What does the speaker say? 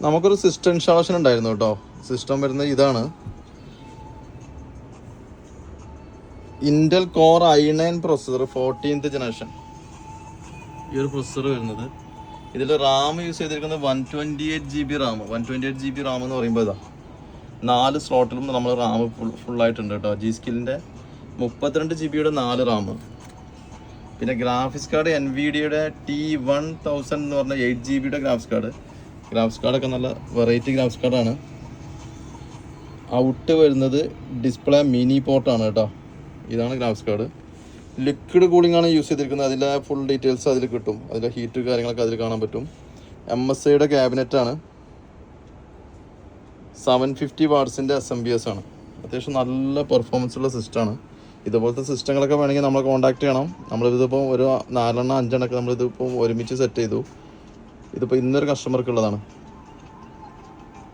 നമുക്കൊരു system installation ഉണ്ടായിരുന്നു കേട്ടോ. സിസ്റ്റം വരുന്നത് ഇതാണ്, Intel core i9 processor 14th generation. ഈ ഒരു പ്രൊസസ്സർ വരുന്നത്, ഇതിൽ റാം യൂസ് ചെയ്തിരിക്കുന്നത് 128 GB റാം. 128 GB റാം എന്ന് പറയുമ്പോൾ ഇതാ 4 സ്ലോട്ടിലും നമ്മൾ റാം ഫുള്ളായിട്ടുണ്ട് കേട്ടോ. ജി സ്കില്ലിൻ്റെ 32 GB 4 റാം. പിന്നെ ഗ്രാഫിക്സ് കാർഡ് NVIDIA T1000 എന്ന് പറഞ്ഞ 8 GB ഗ്രാഫിക്സ് കാർഡൊക്കെ നല്ല വെറൈറ്റി ഗ്രാഫിക്സ് കാർഡാണ്. ഔട്ട് വരുന്നത് ഡിസ്പ്ലേ മിനി പോർട്ടാണ് കേട്ടോ. ഇതാണ് ഗ്രാഫിക്സ് കാർഡ്. ലിക്വിഡ് കൂളിംഗ് ആണ് യൂസ് ചെയ്തിരിക്കുന്നത്. അതിലെ ഫുൾ ഡീറ്റെയിൽസ് അതിൽ കിട്ടും. അതിലെ ഹീറ്റ് കാര്യങ്ങളൊക്കെ അതിൽ കാണാൻ പറ്റും. MSIയുടെ ക്യാബിനറ്റാണ്. 750 വാട്ട്സിൻ്റെ SMBS ആണ്. അത്യാവശ്യം നല്ല പെർഫോമൻസ് ഉള്ള സിസ്റ്റമാണ്. ഇതുപോലത്തെ സിസ്റ്റങ്ങളൊക്കെ വേണമെങ്കിൽ നമ്മളെ കോൺടാക്ട് ചെയ്യണം. നമ്മളിതിപ്പോൾ ഒരു 4-5 നമ്മളിതിപ്പോൾ ഒരുമിച്ച് സെറ്റ് ചെയ്തു. ഇതിപ്പോൾ ഇന്നൊരു കസ്റ്റമർക്കുള്ളതാണ്.